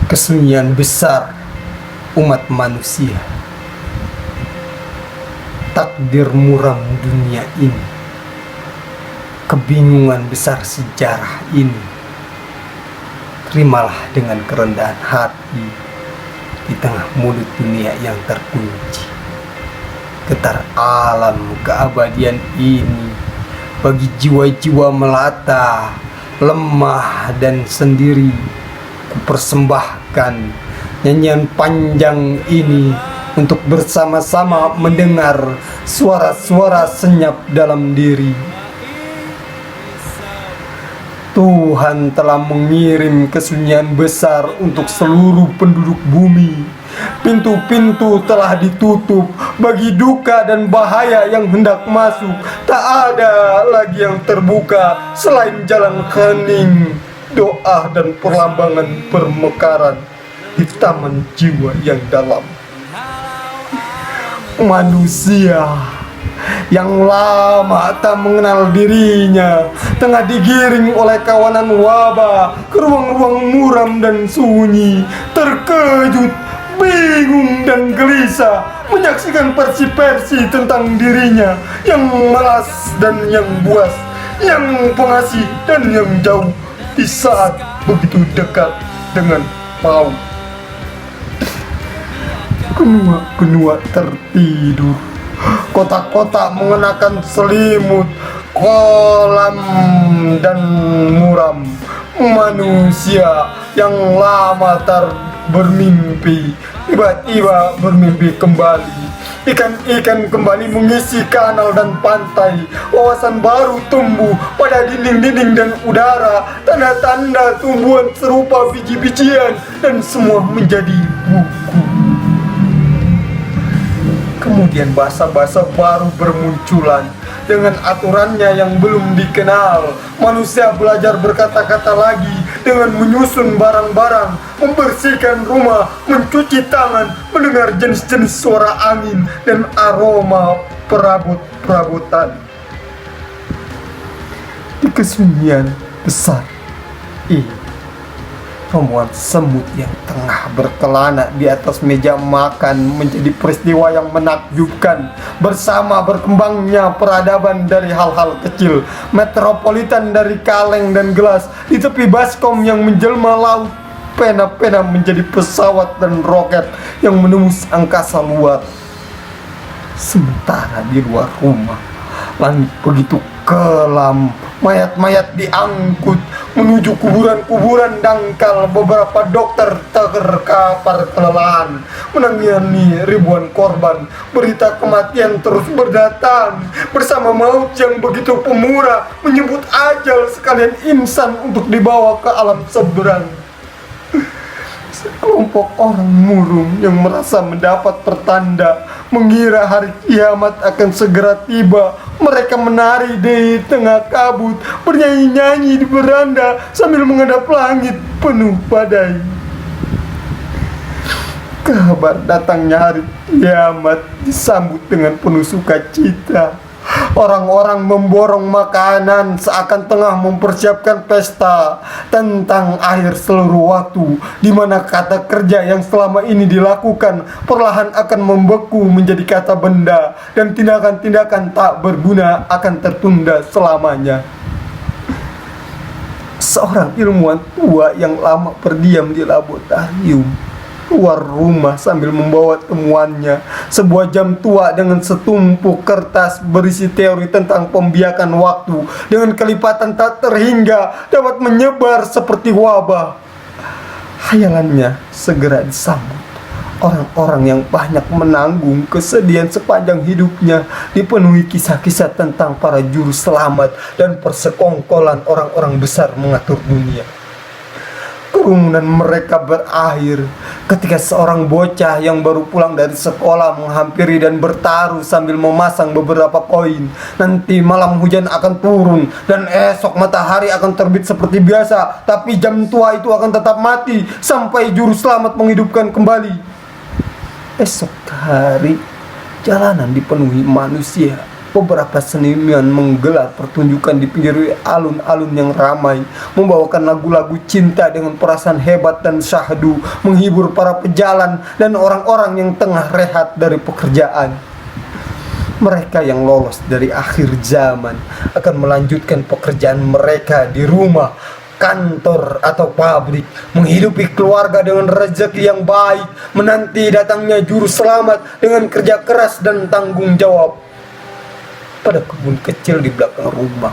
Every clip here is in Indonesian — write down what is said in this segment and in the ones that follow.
Kesunyian besar umat manusia, takdir muram dunia ini, kebingungan besar sejarah ini. Terimalah dengan kerendahan hati di tengah mulut dunia yang terkunci. Getar alam keabadian ini bagi jiwa-jiwa melata, lemah dan sendiri, kupersembahkan nyanyian panjang ini untuk bersama-sama mendengar suara-suara senyap dalam diri. Tuhan telah mengirim kesunyian besar untuk seluruh penduduk bumi. Pintu-pintu telah ditutup bagi duka dan bahaya yang hendak masuk. Tak ada lagi yang terbuka selain jalan hening, doa dan perlambangan permekaran di taman jiwa yang dalam. Manusia yang lama tak mengenal dirinya tengah digiring oleh kawanan wabah ke ruang-ruang muram dan sunyi, terkejut, bingung dan gelisah menyaksikan versi-versi tentang dirinya yang malas dan yang buas, yang pengasih dan yang jauh di saat begitu dekat dengan maut. Benua-benua tertidur, kotak-kotak mengenakan selimut, kolam dan muram. Manusia yang lama bermimpi tiba-tiba bermimpi kembali. Ikan-ikan kembali mengisi kanal dan pantai. Wawasan baru tumbuh pada dinding-dinding dan udara. Tanda-tanda tumbuhan serupa biji-bijian dan semua menjadi buku. Kemudian bahasa-bahasa baru bermunculan dengan aturannya yang belum dikenal. Manusia belajar berkata-kata lagi dengan menyusun barang-barang, membersihkan rumah, mencuci tangan, mendengar jenis-jenis suara angin dan aroma perabot-perabotan. Di kesunyian besar ini, rombongan semut yang tengah berkelana di atas meja makan menjadi peristiwa yang menakjubkan. Bersama berkembangnya peradaban dari hal-hal kecil, metropolitan dari kaleng dan gelas, di tepi baskom yang menjelma laut, pena-pena menjadi pesawat dan roket yang menembus angkasa luar. Sementara di luar rumah, langit begitu kelam, mayat-mayat diangkut menuju kuburan-kuburan dangkal. Beberapa dokter terkapar kelelahan menangani ribuan korban. Berita kematian terus berdatang bersama maut yang begitu pemurah, menyebut ajal sekalian insan untuk dibawa ke alam seberang. Sekelompok orang murung yang merasa mendapat pertanda, mengira hari kiamat akan segera tiba. Mereka menari di tengah kabut, bernyanyi-nyanyi di beranda sambil menghadap langit penuh badai. Kabar datangnya hari kiamat disambut dengan penuh sukacita. Orang-orang memborong makanan seakan tengah mempersiapkan pesta tentang akhir seluruh waktu, di mana kata kerja yang selama ini dilakukan perlahan akan membeku menjadi kata benda, dan tindakan-tindakan tak berguna akan tertunda selamanya. Seorang ilmuwan tua yang lama berdiam di laboratorium keluar rumah sambil membawa temuannya, sebuah jam tua dengan setumpuk kertas berisi teori tentang pembiakan waktu dengan kelipatan tak terhingga dapat menyebar seperti wabah. Hayalannya segera disambut. Orang-orang yang banyak menanggung kesedihan sepanjang hidupnya dipenuhi kisah-kisah tentang para juru selamat dan persekongkolan orang-orang besar mengatur dunia. Kerumunan mereka berakhir ketika seorang bocah yang baru pulang dari sekolah menghampiri dan bertaruh sambil memasang beberapa koin. Nanti malam hujan akan turun dan esok matahari akan terbit seperti biasa, tapi jam tua itu akan tetap mati sampai juru selamat menghidupkan kembali. Esok hari, jalanan dipenuhi manusia Beberapa seniman menggelar pertunjukan di pinggir alun-alun yang ramai, membawakan lagu-lagu cinta dengan perasaan hebat dan syahdu, menghibur para pejalan dan orang-orang yang tengah rehat dari pekerjaan. Mereka yang lolos dari akhir zaman akan melanjutkan pekerjaan mereka di rumah, kantor, atau pabrik, menghidupi keluarga dengan rezeki yang baik, menanti datangnya juru selamat dengan kerja keras dan tanggung jawab. Pada kebun kecil di belakang rumah,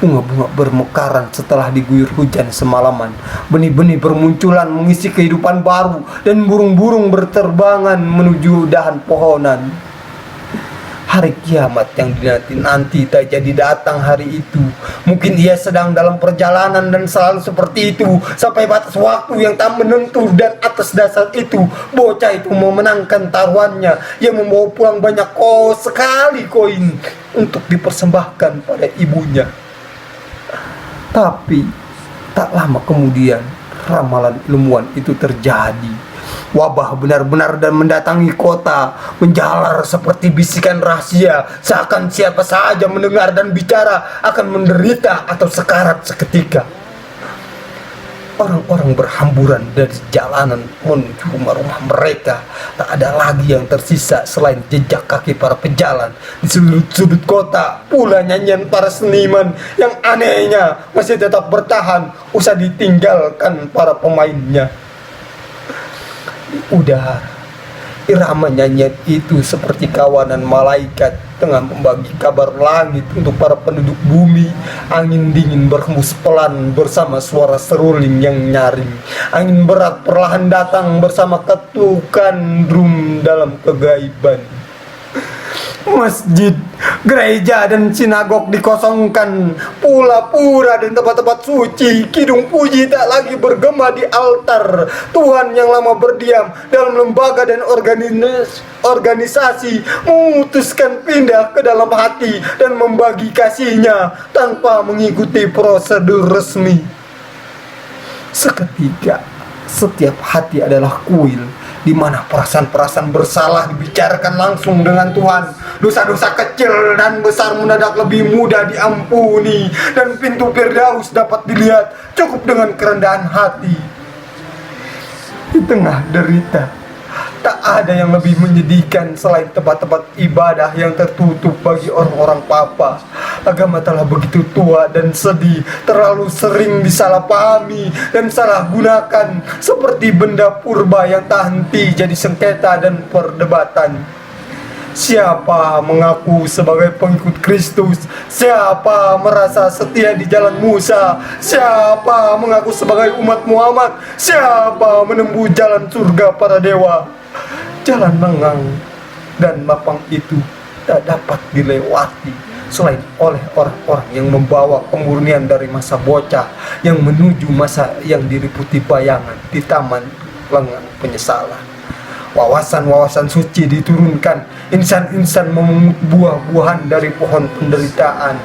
bunga-bunga bermekaran setelah diguyur hujan semalaman. Benih-benih bermunculan mengisi kehidupan baru, dan burung-burung berterbangan menuju dahan pohonan. Hari kiamat yang dinanti-nanti tak jadi datang hari itu. Mungkin ia sedang dalam perjalanan dan selalu seperti itu sampai batas waktu yang tak menentu, dan atas dasar itu bocah itu memenangkan taruhannya. Ia membawa pulang banyak sekali koin untuk dipersembahkan pada ibunya. Tapi tak lama kemudian ramalan ilmuwan itu terjadi. Wabah benar-benar dan mendatangi kota, menjalar seperti bisikan rahasia, seakan siapa saja mendengar dan bicara akan menderita atau sekarat seketika. Orang-orang berhamburan dari jalanan menuju rumah-rumah mereka. Tak ada lagi yang tersisa selain jejak kaki para pejalan. Di sudut-sudut kota pula nyanyian para seniman yang anehnya masih tetap bertahan, usah ditinggalkan para pemainnya. Udara, irama nyanyian itu seperti kawanan malaikat tengah membagi kabar langit untuk para penduduk bumi. Angin dingin berhembus pelan bersama suara seruling yang nyaring. Angin berat perlahan datang bersama ketukan drum dalam kegaiban. Masjid, gereja, dan sinagog dikosongkan. Pura-pura dan tempat-tempat suci, kidung puji tak lagi bergema di altar. Tuhan yang lama berdiam dalam lembaga dan organisasi memutuskan pindah ke dalam hati dan membagi kasihnya tanpa mengikuti prosedur resmi. Seketika, setiap hati adalah kuil di mana perasaan-perasaan bersalah dibicarakan langsung dengan Tuhan. Dosa-dosa kecil dan besar mendadak lebih mudah diampuni, dan pintu Firdaus dapat dilihat cukup dengan kerendahan hati. Di tengah derita, tak ada yang lebih menyedihkan selain tempat-tempat ibadah yang tertutup bagi orang-orang papa. Agama telah begitu tua dan sedih, terlalu sering disalahpahami dan salah gunakan, seperti benda purba yang tak henti jadi sengketa dan perdebatan. Siapa mengaku sebagai pengikut Kristus? Siapa merasa setia di jalan Musa? Siapa mengaku sebagai umat Muhammad? Siapa menempuh jalan surga para dewa? Jalan lengang dan lapang itu tak dapat dilewati selain oleh orang-orang yang membawa kemurnian dari masa bocah yang menuju masa yang diliputi bayangan di taman lengang penyesalan. Wawasan-wawasan suci diturunkan, insan-insan memungut buah-buahan dari pohon penderitaan.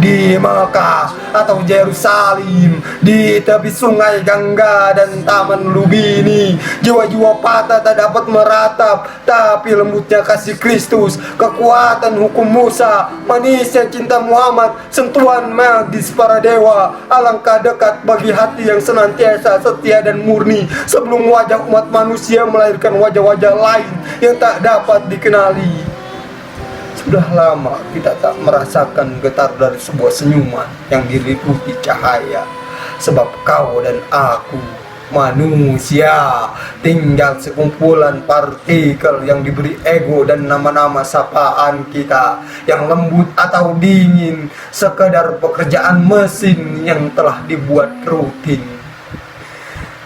Di Mekah atau Yerusalem, di tepi sungai Gangga dan Taman Lubini, jiwa-jiwa patah tak dapat meratap, tapi lembutnya kasih Kristus, kekuatan hukum Musa, manisnya cinta Muhammad, sentuhan magis para dewa. Alangkah dekat bagi hati yang senantiasa setia dan murni sebelum wajah umat manusia melahirkan wajah-wajah lain yang tak dapat dikenali. Sudah lama kita tak merasakan getar dari sebuah senyuman yang diliputi cahaya, sebab kau dan aku manusia tinggal sekumpulan partikel yang diberi ego dan nama-nama sapaan kita, yang lembut atau dingin, sekedar pekerjaan mesin yang telah dibuat rutin.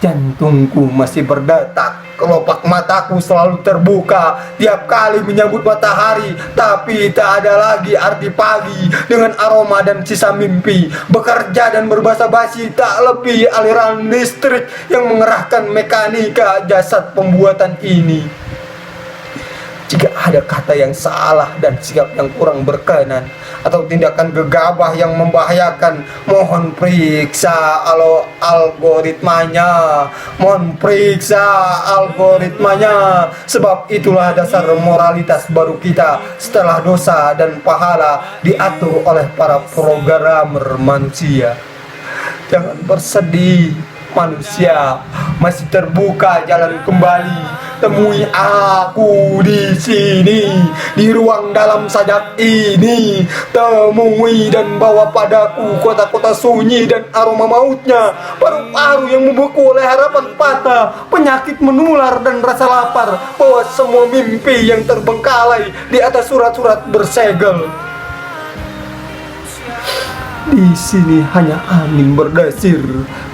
Jantungku masih berdetak, kelopak mataku selalu terbuka tiap kali menyambut matahari, tapi tak ada lagi arti pagi dengan aroma dan sisa mimpi. Bekerja dan berbahasa basi tak lebih aliran listrik yang mengerahkan mekanika jasad pembuatan ini. Jika ada kata yang salah dan sikap yang kurang berkenan atau tindakan gegabah yang membahayakan, mohon periksa algoritmanya. Mohon periksa algoritmanya. Sebab itulah dasar moralitas baru kita setelah dosa dan pahala diatur oleh para programmer manusia. Jangan bersedih, manusia, masih terbuka jalan kembali. Temui aku di sini, di ruang dalam sajak ini. Temui dan bawa padaku kota-kota sunyi dan aroma mautnya, paru-paru yang membeku oleh harapan patah, penyakit menular dan rasa lapar. Bawa semua mimpi yang terbengkalai di atas surat-surat bersegel. Di sini hanya angin berdesir,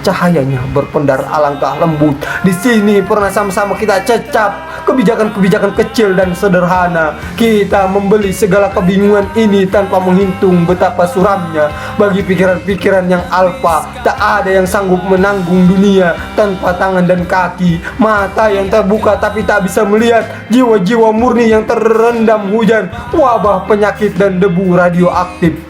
cahayanya berpendar alangkah lembut. Di sini pernah sama-sama kita cecap kebijakan-kebijakan kecil dan sederhana. Kita membeli segala kebingungan ini tanpa menghitung betapa suramnya. Bagi pikiran-pikiran yang alpa, tak ada yang sanggup menanggung dunia tanpa tangan dan kaki. Mata yang terbuka tapi tak bisa melihat, jiwa-jiwa murni yang terendam hujan, wabah, penyakit dan debu radioaktif.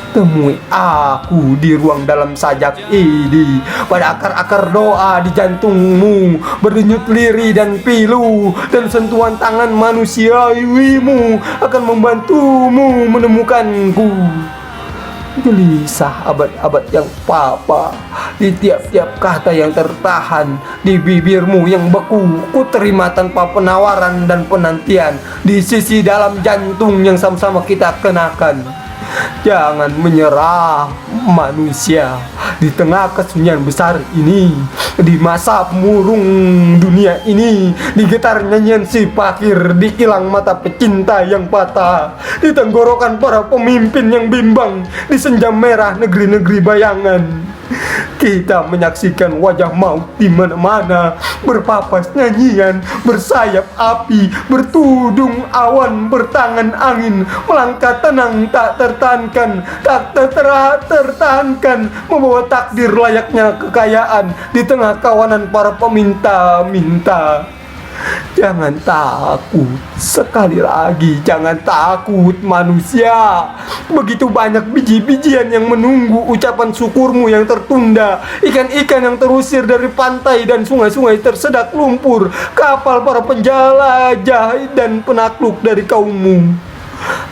Temui aku di ruang dalam sajak ini, pada akar-akar doa di jantungmu, berdenyut lirih dan pilu, dan sentuhan tangan manusiawimu akan membantumu menemukanku. Gelisah abad-abad yang papa, di tiap-tiap kata yang tertahan, di bibirmu yang beku, ku terima tanpa penawaran dan penantian, di sisi dalam jantung yang sama-sama kita kenakan. Jangan menyerah, manusia, di tengah kesunyian besar ini, di masa murung dunia ini, di getar nyanyian si fakir, di kilang mata pecinta yang patah, di tenggorokan para pemimpin yang bimbang, di senja merah negeri-negeri bayangan. Kita menyaksikan wajah maut di mana-mana, berpapas nyanyian, bersayap api, bertudung awan, bertangan angin, melangkah tenang tak tertahankan, tak tertahankan, membawa takdir layaknya kekayaan di tengah kawanan para peminta-minta. Jangan takut, sekali lagi jangan takut, manusia. Begitu banyak biji-bijian yang menunggu ucapan syukurmu yang tertunda, ikan-ikan yang terusir dari pantai dan sungai-sungai tersedak lumpur, kapal para penjelajah dan penakluk dari kaummu.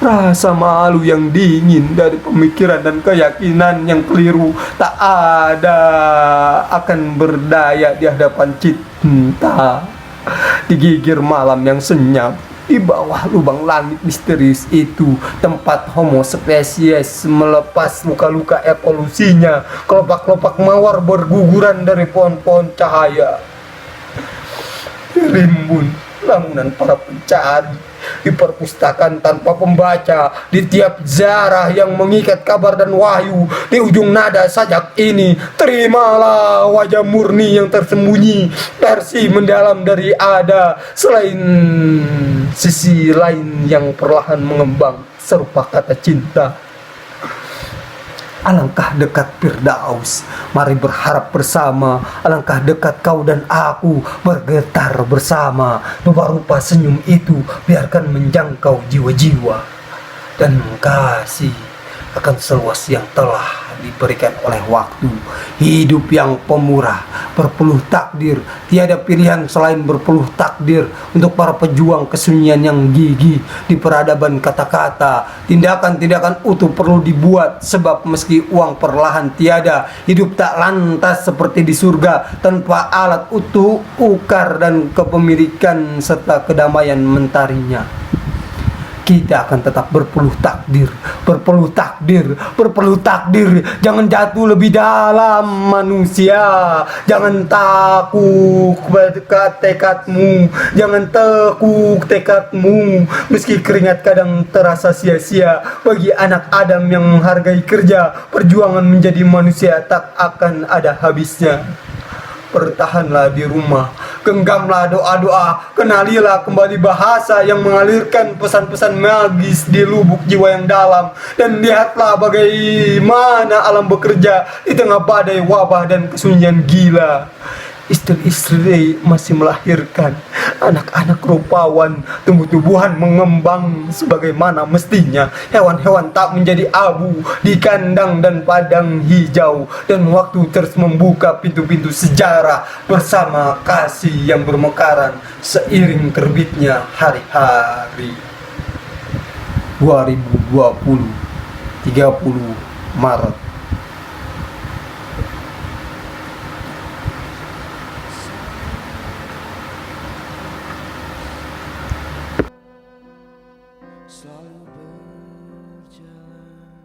Rasa malu yang dingin dari pemikiran dan keyakinan yang keliru tak ada akan berdaya di hadapan cinta. Digigir malam yang senyap, di bawah lubang langit misterius itu, tempat homo spesies melepas luka-luka evolusinya, kelopak-kelopak mawar berguguran dari pohon-pohon cahaya. Rimbun bangunan para pencari, di perpustakaan tanpa pembaca, di tiap zarah yang mengikat kabar dan wahyu, di ujung nada sajak ini, terimalah wajah murni yang tersembunyi, versi mendalam dari ada, selain sisi lain yang perlahan mengembang serupa kata cinta. Alangkah dekat Firdaus, mari berharap bersama. Alangkah dekat kau dan aku, bergetar bersama. Rupa-rupa senyum itu biarkan menjangkau jiwa-jiwa, dan kasih akan seluas yang telah diberikan oleh waktu. Hidup yang pemurah, berpeluh takdir, tiada pilihan selain berpeluh takdir untuk para pejuang kesunyian yang gigih di peradaban kata-kata. Tindakan-tindakan utuh perlu dibuat, sebab meski uang perlahan tiada, hidup tak lantas seperti di surga tanpa alat utuh, ukar dan kepemilikan serta kedamaian mentarinya. Kita akan tetap berpeluh takdir, berpeluh takdir, berpeluh takdir. Jangan jatuh lebih dalam, manusia. Jangan takut tekadmu, jangan tekuk tekadmu. Meski keringat kadang terasa sia-sia, bagi anak Adam yang menghargai kerja, perjuangan menjadi manusia tak akan ada habisnya. Bertahanlah di rumah, genggamlah doa-doa, kenalilah kembali bahasa yang mengalirkan pesan-pesan magis di lubuk jiwa yang dalam, dan lihatlah bagaimana alam bekerja di tengah badai wabah dan kesunyian gila. Istri-istri masih melahirkan, Anak-anak rupawan, tumbuh-tumbuhan mengembang sebagaimana mestinya. Hewan-hewan tak menjadi abu di kandang dan padang hijau. Dan waktu terus membuka pintu-pintu sejarah bersama kasih yang bermekaran seiring terbitnya hari-hari. 2020 30 Maret. Selalu berjalan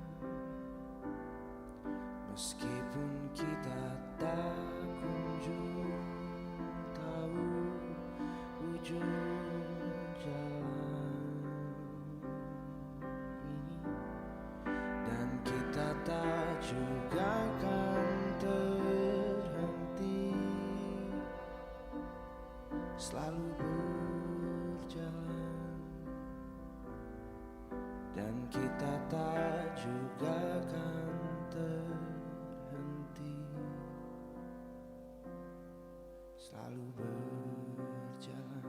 meskipun kita tak kunjung tahu ujung jalan ini, dan kita tak juga akan terhenti. Selalu berjalan dan kita tak juga akan terhenti. Selalu berjalan.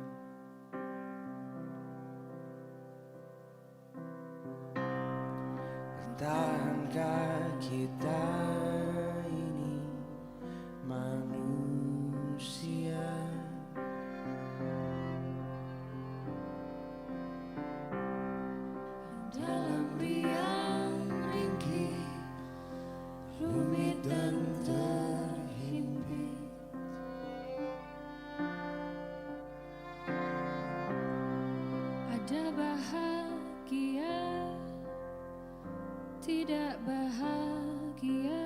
Bertahankah kita ini manusia? Dalam riang ringkih, rumit dan terhimpit, ada bahagia, tidak bahagia.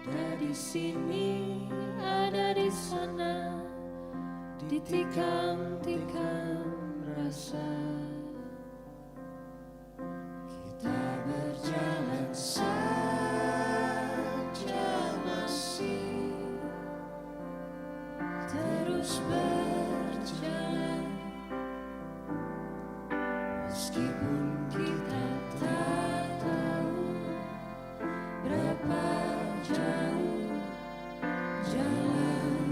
ada di sini, Ada di sana, di tikam-tikam rasa. kita berjalan saja masih Terus berjalan meskipun kita tak tahu berapa jauh jalan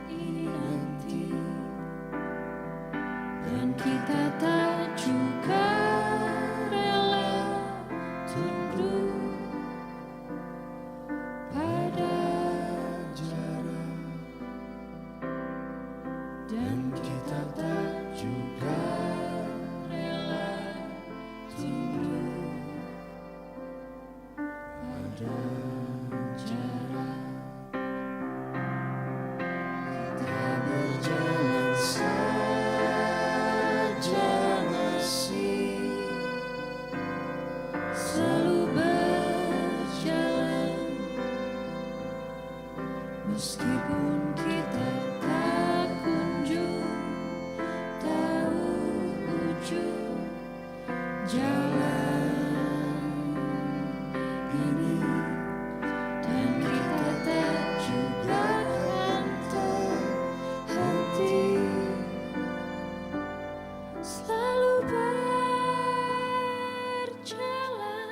ini nanti, dan kita tak juga rela tunduk pada jarak, dan kita tak juga rela tunduk pada jarak. kita berjalan saja masih Selalu berjalan meskipun kita tak kunjung tahu ujung jalan ini, dan kita tak juga akan terhenti. Selalu berjalan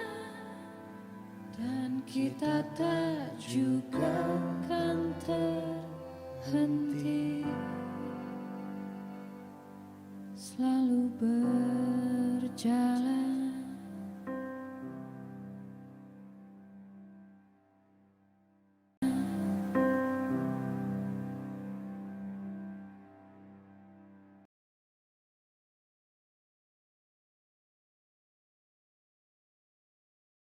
dan kita tak juga akan terhenti. Selalu berjalan.